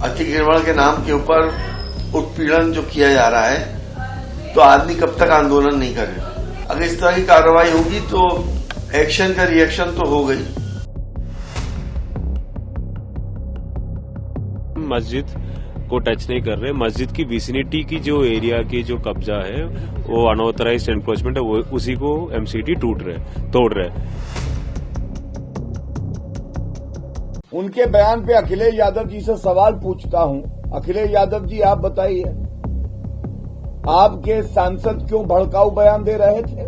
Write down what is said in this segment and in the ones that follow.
अतिक्रमण के नाम के ऊपर उत्पीड़न जो किया जा रहा है, तो आदमी कब तक आंदोलन नहीं करेगा। अगर इस तरह की कार्रवाई होगी तो एक्शन का रिएक्शन तो हो गई। मस्जिद को टच नहीं कर रहे, मस्जिद की विसिनिटी की जो एरिया की जो कब्जा है वो अनऑथराइज्ड एनक्रोचमेंट है, वो उसी को एमसीडी तोड़ रहे। उनके बयान पे अखिलेश यादव जी से सवाल पूछता हूं। अखिलेश यादव जी, आप बताइए, आपके सांसद क्यों भड़काऊ बयान दे रहे थे?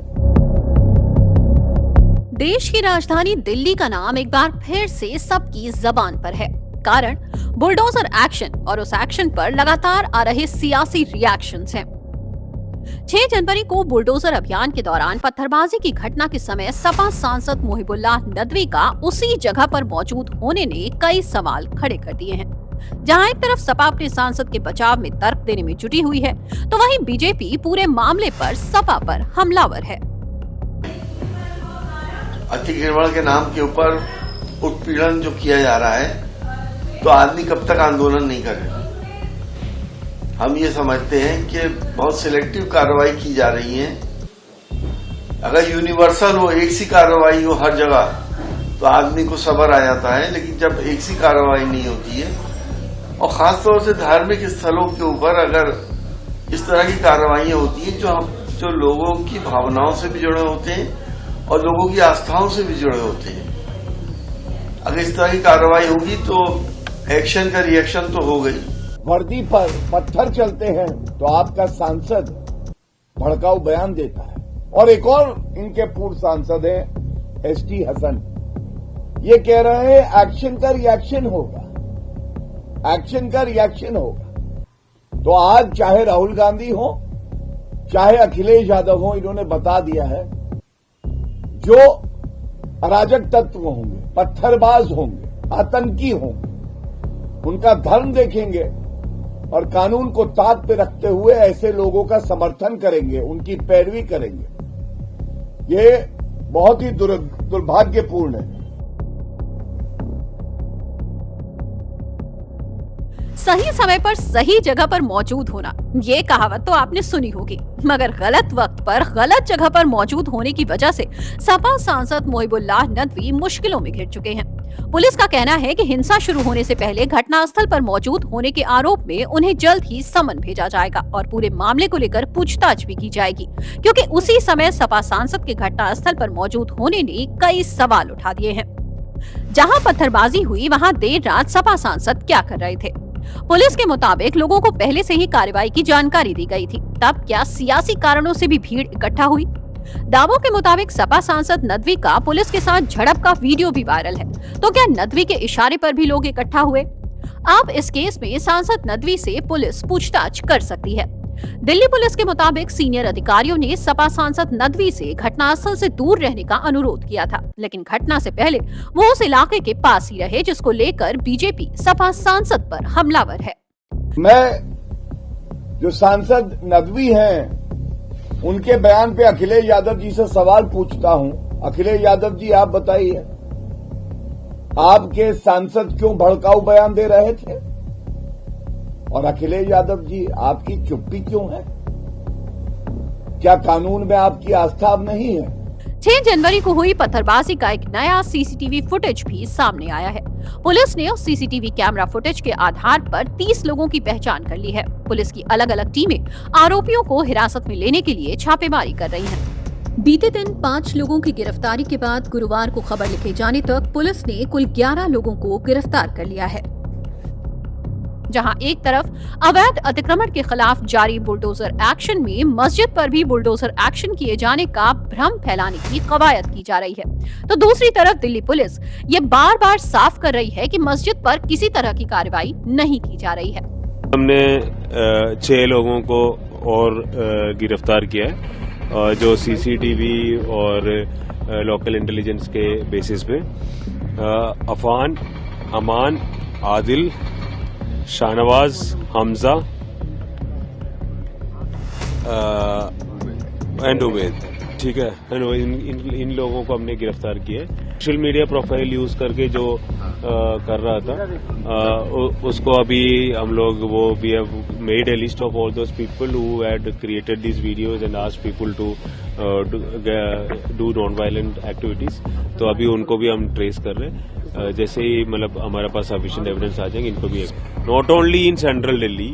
देश की राजधानी दिल्ली का नाम एक बार फिर से सबकी जबान पर है। कारण बुलडोजर एक्शन और उस एक्शन पर लगातार आ रहे सियासी रिएक्शंस हैं। 6 जनवरी को बुलडोजर अभियान के दौरान पत्थरबाजी की घटना के समय सपा सांसद मोहिबुल्लाह नदवी का उसी जगह पर मौजूद होने ने कई सवाल खड़े कर दिए हैं। जहां एक तरफ सपा अपने सांसद के बचाव में तर्क देने में जुटी हुई है, तो वहीं बीजेपी पूरे मामले पर सपा पर हमलावर है। अतिक्रमण के नाम के ऊपर उत्पीड़न जो किया जा रहा है, तो आदमी कब तक आंदोलन नहीं करेगा। हम ये समझते हैं कि बहुत सिलेक्टिव कार्रवाई की जा रही है। अगर यूनिवर्सल हो, एक सी कार्रवाई हो हर जगह, तो आदमी को सब्र आ जाता है। लेकिन जब एक सी कार्रवाई नहीं होती है, और खासतौर से धार्मिक स्थलों के ऊपर अगर इस तरह की कार्रवाइयां होती हैं जो लोगों की भावनाओं से भी जुड़े होते हैं और लोगों की आस्थाओं से भी जुड़े होते हैं, अगर इस तरह की कार्रवाई होगी तो एक्शन का रिएक्शन तो हो गई। वर्दी पर पत्थर चलते हैं तो आपका सांसद भड़काऊ बयान देता है। और एक और इनके पूर्व सांसद हैं एसटी हसन, ये कह रहे हैं एक्शन का रिएक्शन होगा, एक्शन का रिएक्शन होगा। तो आज चाहे राहुल गांधी हो, चाहे अखिलेश यादव हो, इन्होंने बता दिया है जो अराजक तत्व होंगे, पत्थरबाज होंगे, आतंकी होंगे, उनका धर्म देखेंगे और कानून को ताक पे रखते हुए ऐसे लोगों का समर्थन करेंगे, उनकी पैरवी करेंगे। ये बहुत ही दुर्भाग्यपूर्ण है। सही समय पर सही जगह पर मौजूद होना, ये कहावत तो आपने सुनी होगी, मगर गलत वक्त पर गलत जगह पर मौजूद होने की वजह से सपा सांसद मोहिबुल्लाह नदवी मुश्किलों में घिर चुके हैं। पुलिस का कहना है कि हिंसा शुरू होने से पहले घटनास्थल पर मौजूद होने के आरोप में उन्हें जल्द ही समन भेजा जाएगा और पूरे मामले को लेकर पूछताछ भी की जाएगी, क्योंकि उसी समय सपा सांसद के घटनास्थल पर मौजूद होने ने कई सवाल उठा दिए हैं। जहां पत्थरबाजी हुई, वहां देर रात सपा सांसद क्या कर रहे थे? पुलिस के मुताबिक लोगों को पहले से ही कार्रवाई की जानकारी दी गई थी। तब क्या सियासी कारणों से भी भीड़ इकट्ठा हुई? दावों के मुताबिक सपा सांसद नदवी का पुलिस के साथ झड़प का वीडियो भी वायरल है। तो क्या नदवी के इशारे पर भी लोग इकट्ठा हुए? अब इस केस में सांसद नदवी से पुलिस पूछताछ कर सकती है। दिल्ली पुलिस के मुताबिक सीनियर अधिकारियों ने सपा सांसद नदवी से घटनास्थल से दूर रहने का अनुरोध किया था, लेकिन घटना से पहले वो उस इलाके के पास ही रहे, जिसको लेकर बीजेपी सपा सांसद पर हमलावर है। मैं जो सांसद नदवी हैं, उनके बयान पे अखिलेश यादव जी से सवाल पूछता हूं। अखिलेश यादव जी, आप बताइए, आपके सांसद क्यों भड़काऊ बयान दे रहे थे? और अखिलेश यादव जी, आपकी चुप्पी क्यों है? क्या कानून में आपकी आस्था अब नहीं है? 6 जनवरी को हुई पत्थरबाजी का एक नया सीसीटीवी फुटेज भी सामने आया है। पुलिस ने उस सीसीटीवी कैमरा फुटेज के आधार पर 30 लोगों की पहचान कर ली है। पुलिस की अलग अलग टीमें आरोपियों को हिरासत में लेने के लिए छापेमारी कर रही हैं। बीते दिन 5 लोगों की गिरफ्तारी के बाद गुरुवार को खबर लिखे जाने तक पुलिस ने कुल 11 लोगों को गिरफ्तार कर लिया है। जहां एक तरफ अवैध अतिक्रमण के खिलाफ जारी बुलडोजर एक्शन में मस्जिद पर भी बुलडोजर एक्शन किए जाने का भ्रम फैलाने की कवायद की जा रही है, तो दूसरी तरफ दिल्ली पुलिस ये बार बार साफ कर रही है कि मस्जिद पर किसी तरह की कार्रवाई नहीं की जा रही है। हमने 6 लोगों को और गिरफ्तार किया है, जो सीसीटीवी और लोकल इंटेलिजेंस के बेसिस पे अफान, अमान, आदिल, शाहनवाज, हमजा एंड उबैद ठीक है, इन लोगों को हमने गिरफ्तार किया है। सोशल मीडिया प्रोफाइल यूज करके जो कर रहा था उसको अभी हम लोग we have made a list of all those people who had created this videos and asked people to do non violent activities. तो अभी उनको भी हम ट्रेस कर रहे हैं। जैसे ही मतलब हमारे पास सफिशिएंट एविडेंस आ जाएंगे, इनको भी not only in central Delhi,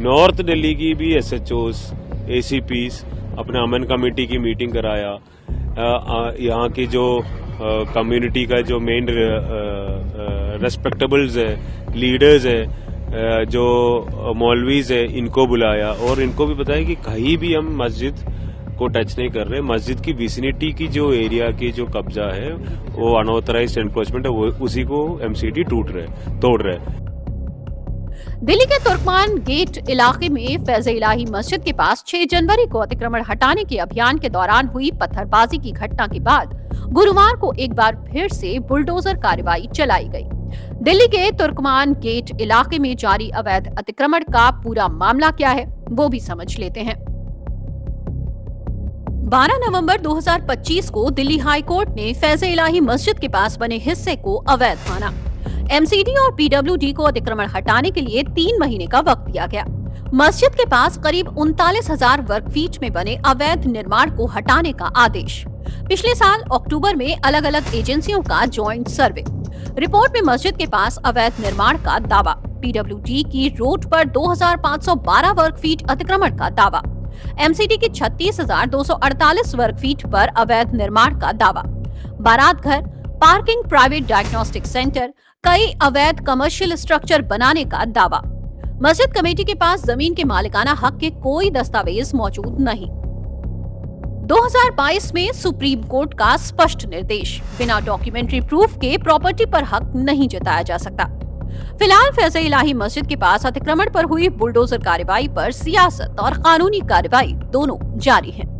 north Delhi की भी SHOs, ACPs अपने अमन कमेटी की मीटिंग कराया। यहाँ की जो कम्युनिटी का जो मेन रेस्पेक्टेबल्स है, लीडर्स है, जो मौलवीज है, इनको बुलाया और इनको भी बताया कि कहीं भी हम मस्जिद को टच नहीं कर रहे। मस्जिद की विसिनिटी की जो एरिया की जो कब्जा है वो अनऑथराइज्ड एनक्रोचमेंट है, वो उसी को MCD तोड़ रहे। दिल्ली के तुर्कमान गेट इलाके में फैज़ इलाही मस्जिद के पास 6 जनवरी को अतिक्रमण हटाने के अभियान के दौरान हुई पत्थरबाजी की घटना के बाद गुरुवार को एक बार फिर से बुलडोजर कार्रवाई चलाई गई। दिल्ली के तुर्कमान गेट इलाके में जारी अवैध अतिक्रमण का पूरा मामला क्या है वो भी समझ लेते हैं। 12 नवंबर 2025 को दिल्ली हाई कोर्ट ने फैज़ इलाही मस्जिद के पास बने हिस्से को अवैध माना। MCD और PWD को अतिक्रमण हटाने के लिए 3 महीने का वक्त दिया गया। मस्जिद के पास करीब 39,000 वर्ग फीट में बने अवैध निर्माण को हटाने का आदेश। पिछले साल अक्टूबर में अलग अलग एजेंसियों का जॉइंट सर्वे रिपोर्ट में मस्जिद के पास अवैध निर्माण का दावा, PWD की रोड पर 2,512 वर्ग फीट अतिक्रमण का दावा, MCD की 36,248 वर्ग फीट पर अवैध निर्माण का दावा, बारात घर, पार्किंग, प्राइवेट डायग्नोस्टिक सेंटर, कई अवैध कमर्शियल स्ट्रक्चर बनाने का दावा। मस्जिद कमेटी के पास जमीन के मालिकाना हक के कोई दस्तावेज मौजूद नहीं। 2022 में सुप्रीम कोर्ट का स्पष्ट निर्देश, बिना डॉक्यूमेंट्री प्रूफ के प्रॉपर्टी पर हक नहीं जताया जा सकता। फिलहाल फैज़ इलाही मस्जिद के पास अतिक्रमण पर हुई बुलडोजर कार्रवाई पर सियासत और कानूनी कार्रवाई दोनों जारी है।